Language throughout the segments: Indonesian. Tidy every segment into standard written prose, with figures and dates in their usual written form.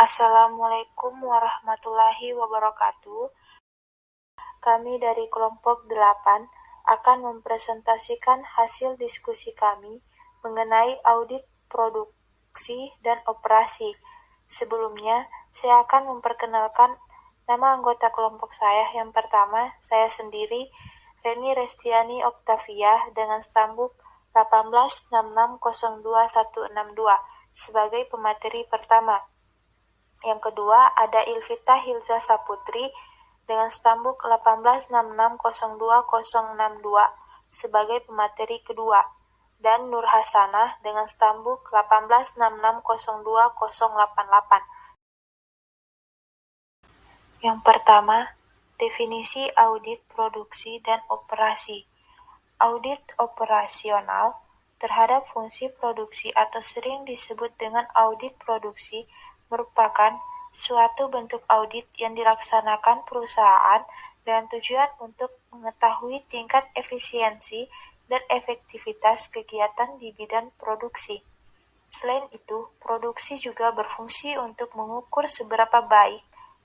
Assalamualaikum warahmatullahi wabarakatuh. Kami dari kelompok 8 akan mempresentasikan hasil diskusi kami mengenai audit produksi dan operasi. Sebelumnya, saya akan memperkenalkan nama anggota kelompok saya. Yang pertama, saya sendiri, Reni Restiani Oktavia dengan stambuk 1866026162 sebagai pemateri pertama. Yang kedua, ada Ilvita Hilza Saputri dengan stambuk 18660262 sebagai pemateri kedua, dan Nur Hasanah dengan stambuk 18660288. Yang pertama, definisi audit produksi dan operasi. Audit operasional terhadap fungsi produksi atau sering disebut dengan audit produksi merupakan suatu bentuk audit yang dilaksanakan perusahaan dengan tujuan untuk mengetahui tingkat efisiensi dan efektivitas kegiatan di bidang produksi. Selain itu, produksi juga berfungsi untuk mengukur seberapa baik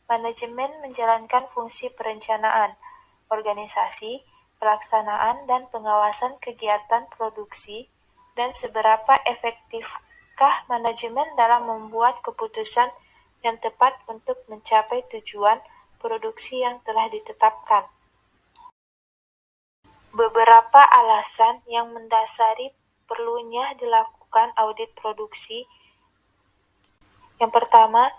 manajemen menjalankan fungsi perencanaan, organisasi, pelaksanaan dan pengawasan kegiatan produksi, dan seberapa efektifkah manajemen dalam membuat keputusan yang tepat untuk mencapai tujuan produksi yang telah ditetapkan. Beberapa alasan yang mendasari perlunya dilakukan audit produksi. Yang pertama,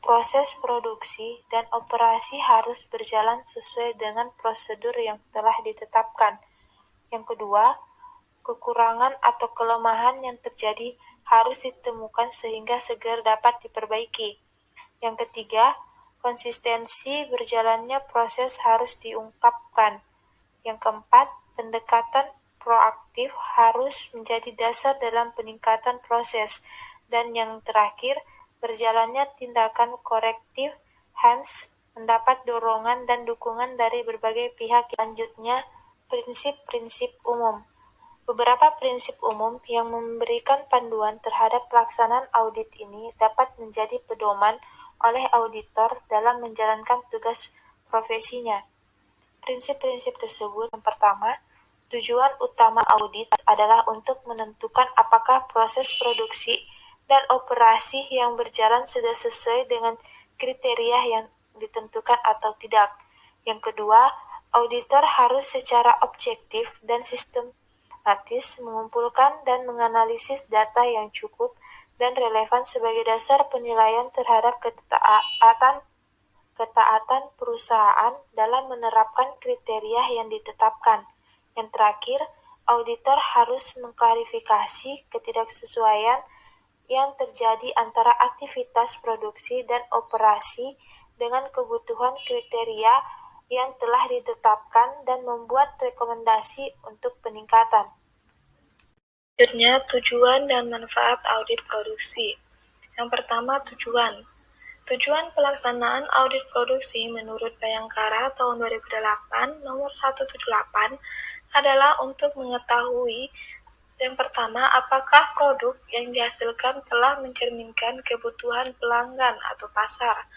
proses produksi dan operasi harus berjalan sesuai dengan prosedur yang telah ditetapkan. Yang kedua, kekurangan atau kelemahan yang terjadi harus ditemukan sehingga segera dapat diperbaiki. Yang ketiga, konsistensi berjalannya proses harus diungkapkan. Yang keempat, pendekatan proaktif harus menjadi dasar dalam peningkatan proses. Dan yang terakhir, berjalannya tindakan korektif harus mendapat dorongan dan dukungan dari berbagai pihak. Selanjutnya, prinsip-prinsip umum. Beberapa prinsip umum yang memberikan panduan terhadap pelaksanaan audit ini dapat menjadi pedoman oleh auditor dalam menjalankan tugas profesinya. Prinsip-prinsip tersebut, yang pertama, tujuan utama audit adalah untuk menentukan apakah proses produksi dan operasi yang berjalan sudah sesuai dengan kriteria yang ditentukan atau tidak. Yang kedua, auditor harus secara objektif dan sistematis mengumpulkan dan menganalisis data yang cukup dan relevan sebagai dasar penilaian terhadap ketaatan perusahaan dalam menerapkan kriteria yang ditetapkan. Yang terakhir, auditor harus mengklarifikasi ketidaksesuaian yang terjadi antara aktivitas produksi dan operasi dengan kebutuhan kriteria yang telah ditetapkan dan membuat rekomendasi untuk peningkatan. Selanjutnya, tujuan dan manfaat audit produksi. Yang pertama, tujuan. Tujuan pelaksanaan audit produksi menurut Bayangkara tahun 2008 nomor 178 adalah untuk mengetahui yang pertama, apakah produk yang dihasilkan telah mencerminkan kebutuhan pelanggan atau pasar.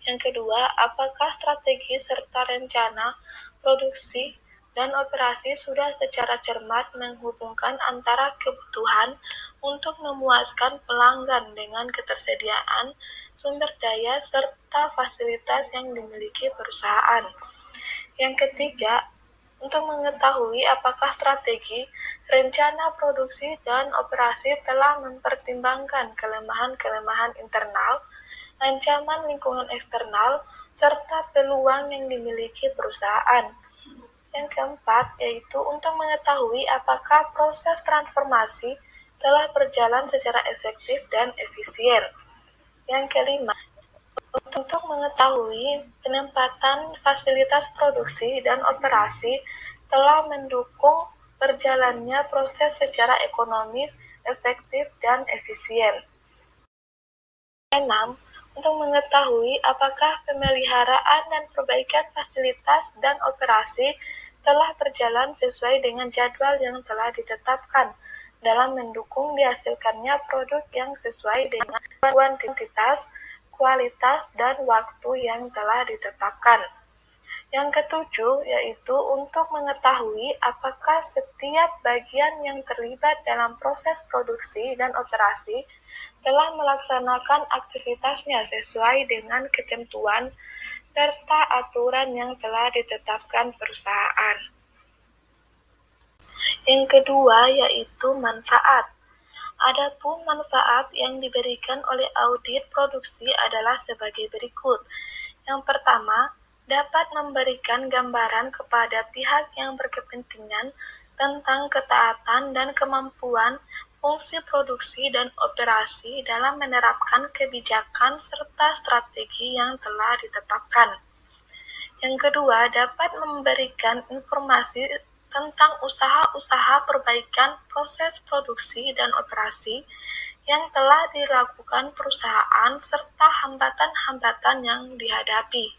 Yang kedua, apakah strategi serta rencana produksi dan operasi sudah secara cermat menghubungkan antara kebutuhan untuk memuaskan pelanggan dengan ketersediaan sumber daya serta fasilitas yang dimiliki perusahaan. Yang ketiga, untuk mengetahui apakah strategi, rencana produksi dan operasi telah mempertimbangkan kelemahan-kelemahan internal, ancaman lingkungan eksternal, serta peluang yang dimiliki perusahaan. Yang keempat, yaitu untuk mengetahui apakah proses transformasi telah berjalan secara efektif dan efisien. Yang kelima, untuk mengetahui penempatan fasilitas produksi dan operasi telah mendukung berjalannya proses secara ekonomis, efektif, dan efisien. 6. Untuk mengetahui apakah pemeliharaan dan perbaikan fasilitas dan operasi telah berjalan sesuai dengan jadwal yang telah ditetapkan dalam mendukung dihasilkannya produk yang sesuai dengan kuantitas, kualitas dan waktu yang telah ditetapkan. Yang ketujuh yaitu untuk mengetahui apakah setiap bagian yang terlibat dalam proses produksi dan operasi telah melaksanakan aktivitasnya sesuai dengan ketentuan serta aturan yang telah ditetapkan perusahaan. Yang kedua yaitu manfaat. Adapun manfaat yang diberikan oleh audit produksi adalah sebagai berikut. Yang pertama, dapat memberikan gambaran kepada pihak yang berkepentingan tentang ketaatan dan kemampuan fungsi produksi dan operasi dalam menerapkan kebijakan serta strategi yang telah ditetapkan. Yang kedua, dapat memberikan informasi tentang usaha-usaha perbaikan proses produksi dan operasi yang telah dilakukan perusahaan serta hambatan-hambatan yang dihadapi.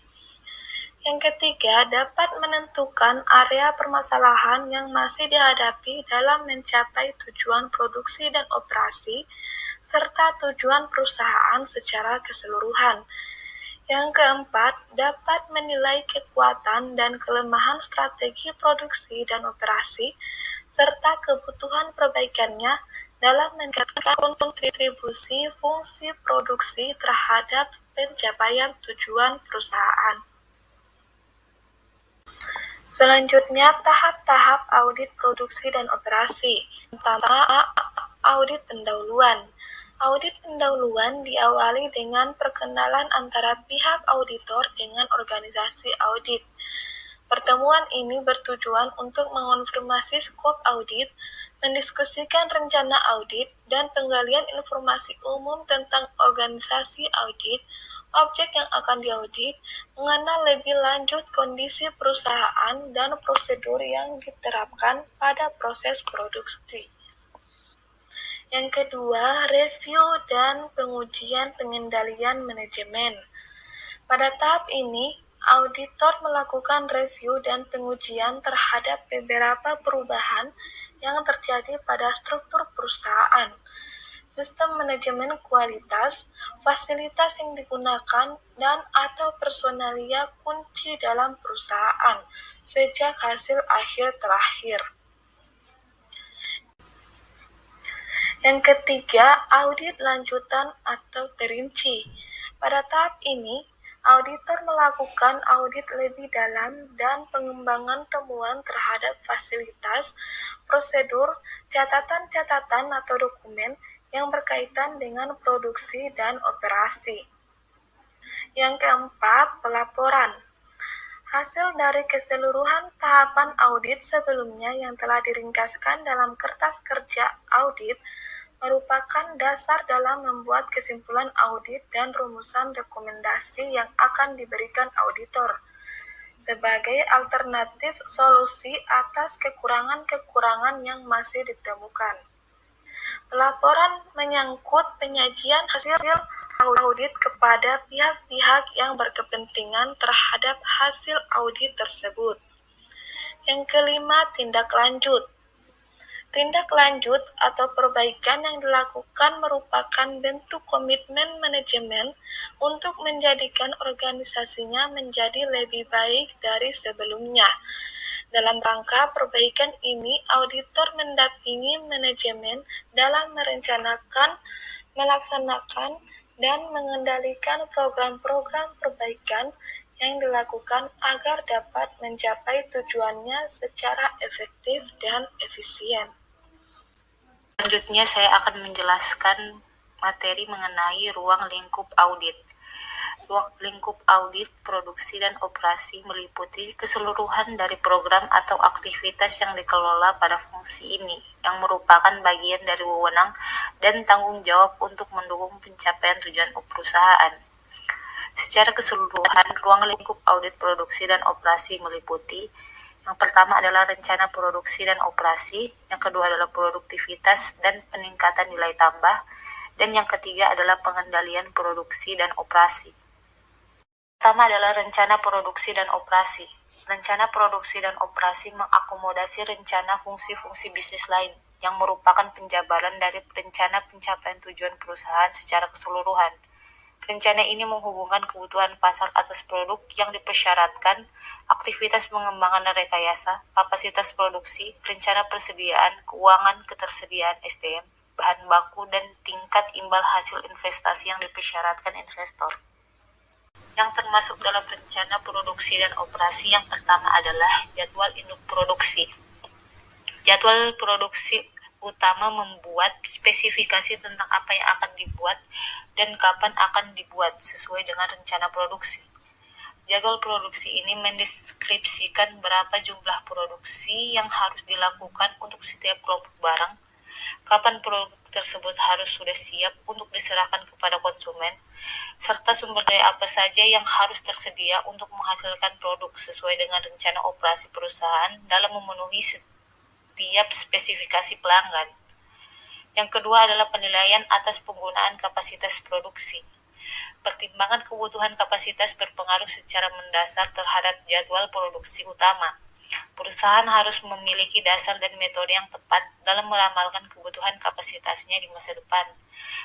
Yang ketiga, dapat menentukan area permasalahan yang masih dihadapi dalam mencapai tujuan produksi dan operasi serta tujuan perusahaan secara keseluruhan. Yang keempat, dapat menilai kekuatan dan kelemahan strategi produksi dan operasi, serta kebutuhan perbaikannya dalam meningkatkan kontribusi fungsi produksi terhadap pencapaian tujuan perusahaan. Selanjutnya, tahap-tahap audit produksi dan operasi. Pertama, audit pendahuluan. Audit pendahuluan diawali dengan perkenalan antara pihak auditor dengan organisasi audit. Pertemuan ini bertujuan untuk mengonfirmasi skop audit, mendiskusikan rencana audit, dan penggalian informasi umum tentang organisasi audit, objek yang akan diaudit, mengenal lebih lanjut kondisi perusahaan dan prosedur yang diterapkan pada proses produksi. Yang kedua, review dan pengujian pengendalian manajemen. Pada tahap ini, auditor melakukan review dan pengujian terhadap beberapa perubahan yang terjadi pada struktur perusahaan, sistem manajemen kualitas, fasilitas yang digunakan, dan atau personalia kunci dalam perusahaan sejak hasil akhir terakhir. Yang ketiga, audit lanjutan atau terinci. Pada tahap ini, auditor melakukan audit lebih dalam dan pengembangan temuan terhadap fasilitas, prosedur, catatan-catatan atau dokumen yang berkaitan dengan produksi dan operasi. Yang keempat, pelaporan. Hasil dari keseluruhan tahapan audit sebelumnya yang telah diringkaskan dalam kertas kerja audit merupakan dasar dalam membuat kesimpulan audit dan rumusan rekomendasi yang akan diberikan auditor sebagai alternatif solusi atas kekurangan-kekurangan yang masih ditemukan. Pelaporan menyangkut penyajian hasil audit kepada pihak-pihak yang berkepentingan terhadap hasil audit tersebut. Yang kelima, tindak lanjut. Tindak lanjut atau perbaikan yang dilakukan merupakan bentuk komitmen manajemen untuk menjadikan organisasinya menjadi lebih baik dari sebelumnya. Dalam rangka perbaikan ini, auditor mendampingi manajemen dalam merencanakan, melaksanakan, dan mengendalikan program-program perbaikan yang dilakukan agar dapat mencapai tujuannya secara efektif dan efisien. Selanjutnya saya akan menjelaskan materi mengenai ruang lingkup audit. Ruang lingkup audit produksi dan operasi meliputi keseluruhan dari program atau aktivitas yang dikelola pada fungsi ini, yang merupakan bagian dari wewenang dan tanggung jawab untuk mendukung pencapaian tujuan perusahaan. Secara keseluruhan, ruang lingkup audit produksi dan operasi meliputi yang pertama adalah rencana produksi dan operasi, yang kedua adalah produktivitas dan peningkatan nilai tambah, dan yang ketiga adalah pengendalian produksi dan operasi. Pertama adalah rencana produksi dan operasi. Rencana produksi dan operasi mengakomodasi rencana fungsi-fungsi bisnis lain, yang merupakan penjabaran dari rencana pencapaian tujuan perusahaan secara keseluruhan. Rencana ini menghubungkan kebutuhan pasar atas produk yang dipersyaratkan, aktivitas pengembangan dan rekayasa, kapasitas produksi, rencana persediaan, keuangan, ketersediaan SDM, bahan baku, dan tingkat imbal hasil investasi yang dipersyaratkan investor. Yang termasuk dalam rencana produksi dan operasi yang pertama adalah jadwal induk produksi. Jadwal produksi utama membuat spesifikasi tentang apa yang akan dibuat dan kapan akan dibuat sesuai dengan rencana produksi. Jadwal produksi ini mendeskripsikan berapa jumlah produksi yang harus dilakukan untuk setiap kelompok barang, kapan produk tersebut harus sudah siap untuk diserahkan kepada konsumen, serta sumber daya apa saja yang harus tersedia untuk menghasilkan produk sesuai dengan rencana operasi perusahaan dalam memenuhi setiap spesifikasi pelanggan. Yang kedua adalah penilaian atas penggunaan kapasitas produksi. Pertimbangan kebutuhan kapasitas berpengaruh secara mendasar terhadap jadwal produksi utama. Perusahaan harus memiliki dasar dan metode yang tepat dalam meramalkan kebutuhan kapasitasnya di masa depan.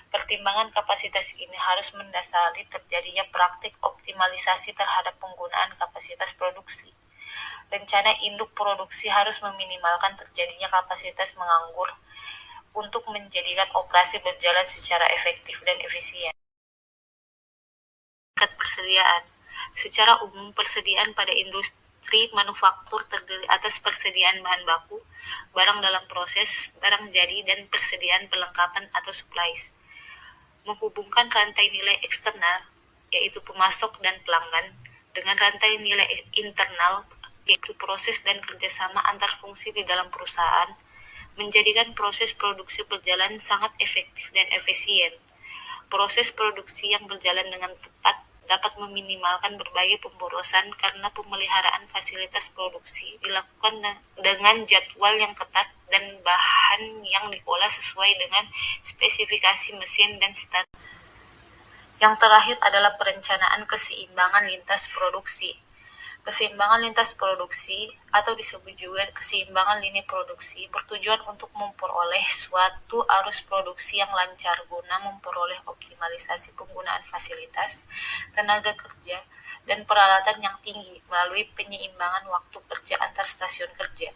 Pertimbangan kapasitas ini harus mendasari terjadinya praktik optimalisasi terhadap penggunaan kapasitas produksi. Rencana induk produksi harus meminimalkan terjadinya kapasitas menganggur untuk menjadikan operasi berjalan secara efektif dan efisien. Tingkat persediaan. Secara umum, persediaan pada industri manufaktur terdiri atas persediaan bahan baku, barang dalam proses, barang jadi, dan persediaan perlengkapan atau supplies. Menghubungkan rantai nilai eksternal, yaitu pemasok dan pelanggan, dengan rantai nilai internal, yaitu proses dan kerjasama antar fungsi di dalam perusahaan, menjadikan proses produksi berjalan sangat efektif dan efisien. Proses produksi yang berjalan dengan tepat dapat meminimalkan berbagai pemborosan karena pemeliharaan fasilitas produksi dilakukan dengan jadwal yang ketat dan bahan yang diolah sesuai dengan spesifikasi mesin dan standar. Yang terakhir adalah perencanaan keseimbangan lintas produksi. Keseimbangan lintas produksi, atau disebut juga keseimbangan lini produksi, bertujuan untuk memperoleh suatu arus produksi yang lancar guna memperoleh optimalisasi penggunaan fasilitas, tenaga kerja, dan peralatan yang tinggi melalui penyeimbangan waktu kerja antar stasiun kerja.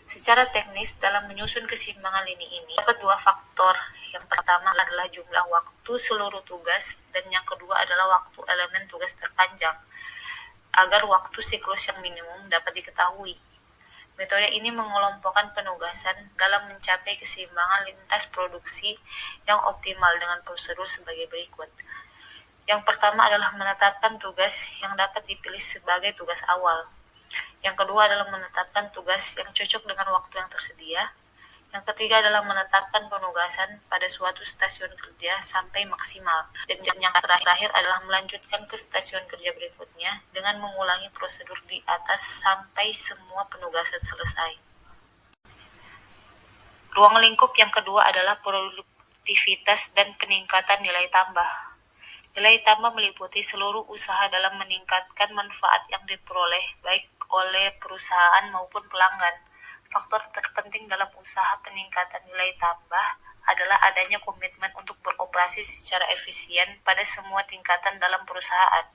Secara teknis, dalam menyusun keseimbangan lini ini, dapat dua faktor. Yang pertama adalah jumlah waktu seluruh tugas, dan yang kedua adalah waktu elemen tugas terpanjang, agar waktu siklus yang minimum dapat diketahui. Metode ini mengelompokkan penugasan dalam mencapai keseimbangan lintas produksi yang optimal dengan prosedur sebagai berikut. Yang pertama adalah menetapkan tugas yang dapat dipilih sebagai tugas awal. Yang kedua adalah menetapkan tugas yang cocok dengan waktu yang tersedia. Yang ketiga adalah menetapkan penugasan pada suatu stasiun kerja sampai maksimal. Dan yang terakhir adalah melanjutkan ke stasiun kerja berikutnya dengan mengulangi prosedur di atas sampai semua penugasan selesai. Ruang lingkup yang kedua adalah produktivitas dan peningkatan nilai tambah. Nilai tambah meliputi seluruh usaha dalam meningkatkan manfaat yang diperoleh baik oleh perusahaan maupun pelanggan. Faktor terpenting dalam usaha peningkatan nilai tambah adalah adanya komitmen untuk beroperasi secara efisien pada semua tingkatan dalam perusahaan.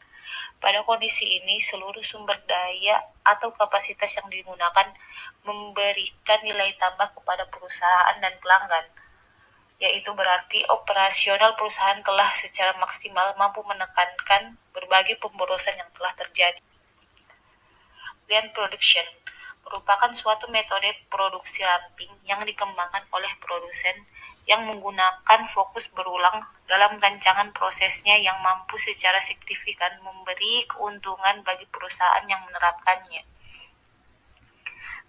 Pada kondisi ini, seluruh sumber daya atau kapasitas yang digunakan memberikan nilai tambah kepada perusahaan dan pelanggan, yaitu berarti operasional perusahaan telah secara maksimal mampu menekankan berbagai pemborosan yang telah terjadi. Lean production merupakan suatu metode produksi ramping yang dikembangkan oleh produsen yang menggunakan fokus berulang dalam rancangan prosesnya yang mampu secara signifikan memberi keuntungan bagi perusahaan yang menerapkannya.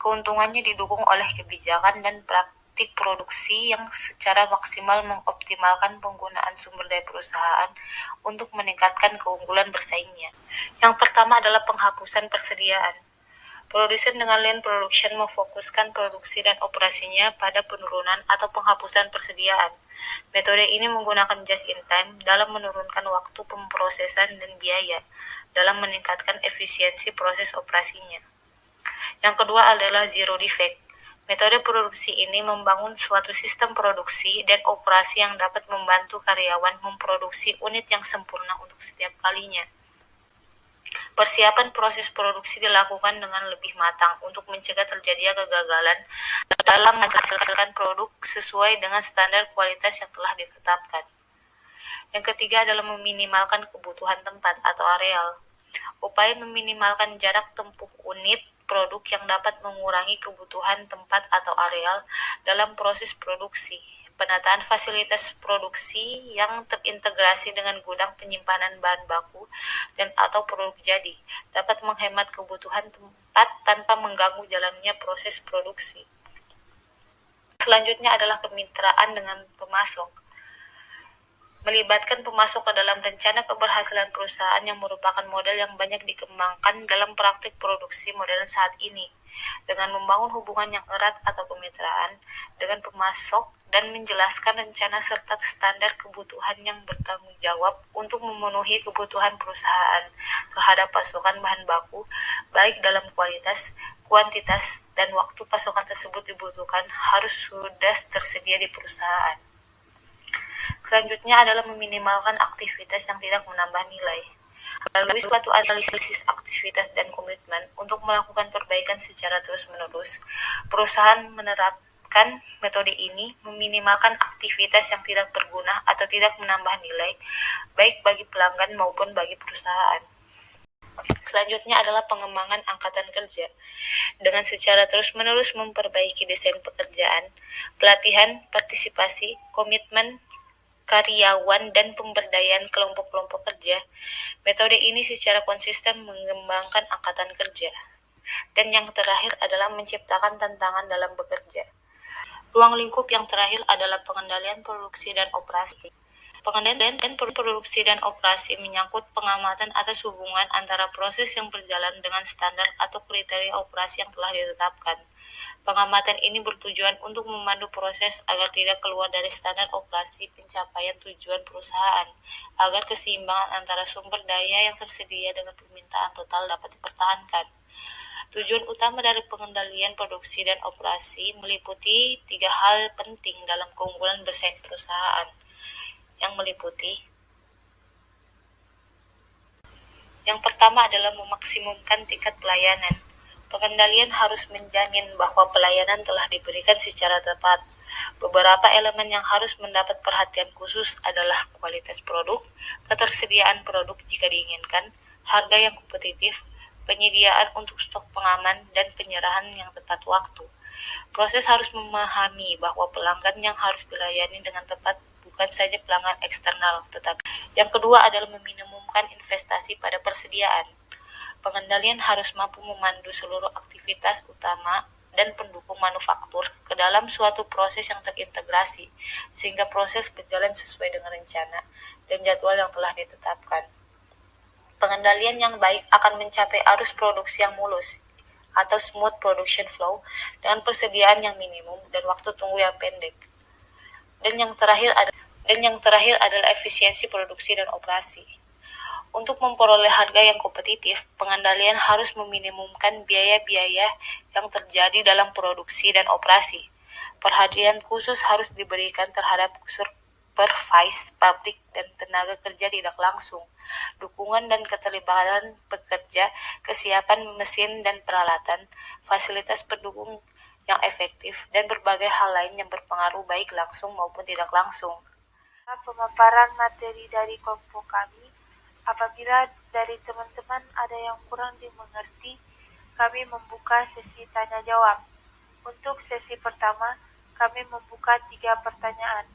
Keuntungannya didukung oleh kebijakan dan praktik produksi yang secara maksimal mengoptimalkan penggunaan sumber daya perusahaan untuk meningkatkan keunggulan bersaingnya. Yang pertama adalah penghapusan persediaan. Produsen dengan lean production memfokuskan produksi dan operasinya pada penurunan atau penghapusan persediaan. Metode ini menggunakan just in time dalam menurunkan waktu pemrosesan dan biaya dalam meningkatkan efisiensi proses operasinya. Yang kedua adalah zero defect. Metode produksi ini membangun suatu sistem produksi dan operasi yang dapat membantu karyawan memproduksi unit yang sempurna untuk setiap kalinya. Persiapan proses produksi dilakukan dengan lebih matang untuk mencegah terjadinya kegagalan dalam menghasilkan produk sesuai dengan standar kualitas yang telah ditetapkan. Yang ketiga adalah meminimalkan kebutuhan tempat atau areal. Upaya meminimalkan jarak tempuh unit produk yang dapat mengurangi kebutuhan tempat atau areal dalam proses produksi. Penataan fasilitas produksi yang terintegrasi dengan gudang penyimpanan bahan baku dan atau produk jadi dapat menghemat kebutuhan tempat tanpa mengganggu jalannya proses produksi. Selanjutnya adalah kemitraan dengan pemasok. Melibatkan pemasok ke dalam rencana keberhasilan perusahaan yang merupakan model yang banyak dikembangkan dalam praktik produksi modern saat ini, dengan membangun hubungan yang erat atau kemitraan dengan pemasok dan menjelaskan rencana serta standar kebutuhan yang bertanggung jawab untuk memenuhi kebutuhan perusahaan terhadap pasokan bahan baku, baik dalam kualitas, kuantitas, dan waktu pasokan tersebut dibutuhkan harus sudah tersedia di perusahaan. Selanjutnya adalah meminimalkan aktivitas yang tidak menambah nilai. Melalui suatu analisis aktivitas dan komitmen untuk melakukan perbaikan secara terus-menerus, perusahaan menerapkan metode ini meminimalkan aktivitas yang tidak berguna atau tidak menambah nilai, baik bagi pelanggan maupun bagi perusahaan. Selanjutnya adalah pengembangan angkatan kerja. Dengan secara terus-menerus memperbaiki desain pekerjaan, pelatihan, partisipasi, komitmen karyawan, dan pemberdayaan kelompok-kelompok kerja, metode ini secara konsisten mengembangkan angkatan kerja. Dan yang terakhir adalah menciptakan tantangan dalam bekerja. Ruang lingkup yang terakhir adalah pengendalian produksi dan operasi. Pengendalian produksi dan operasi menyangkut pengamatan atas hubungan antara proses yang berjalan dengan standar atau kriteria operasi yang telah ditetapkan. Pengamatan ini bertujuan untuk memandu proses agar tidak keluar dari standar operasi pencapaian tujuan perusahaan, agar keseimbangan antara sumber daya yang tersedia dengan permintaan total dapat dipertahankan. Tujuan utama dari pengendalian produksi dan operasi meliputi 3 hal penting dalam keunggulan bersaing perusahaan, yang meliputi: yang pertama adalah memaksimumkan tingkat pelayanan. Pengendalian harus menjamin bahwa pelayanan telah diberikan secara tepat. Beberapa elemen yang harus mendapat perhatian khusus adalah kualitas produk, ketersediaan produk jika diinginkan, harga yang kompetitif, penyediaan untuk stok pengaman, dan penyerahan yang tepat waktu. Proses harus memahami bahwa pelanggan yang harus dilayani dengan tepat bukan saja pelanggan eksternal, tetapi yang kedua adalah meminimumkan investasi pada persediaan. Pengendalian harus mampu memandu seluruh aktivitas utama dan pendukung manufaktur ke dalam suatu proses yang terintegrasi, sehingga proses berjalan sesuai dengan rencana dan jadwal yang telah ditetapkan. Pengendalian yang baik akan mencapai arus produksi yang mulus atau smooth production flow dengan persediaan yang minimum dan waktu tunggu yang pendek. Dan yang terakhir adalah efisiensi produksi dan operasi. Untuk memperoleh harga yang kompetitif, pengendalian harus meminimumkan biaya-biaya yang terjadi dalam produksi dan operasi. Perhatian khusus harus diberikan terhadap supervised public dan tenaga kerja tidak langsung, dukungan dan keterlibatan pekerja, kesiapan mesin dan peralatan, fasilitas pendukung yang efektif, dan berbagai hal lain yang berpengaruh baik langsung maupun tidak langsung. Pemaparan materi dari kelompok kami. Apabila dari teman-teman ada yang kurang dimengerti, kami membuka sesi tanya jawab. Untuk sesi pertama, kami membuka 3 pertanyaan.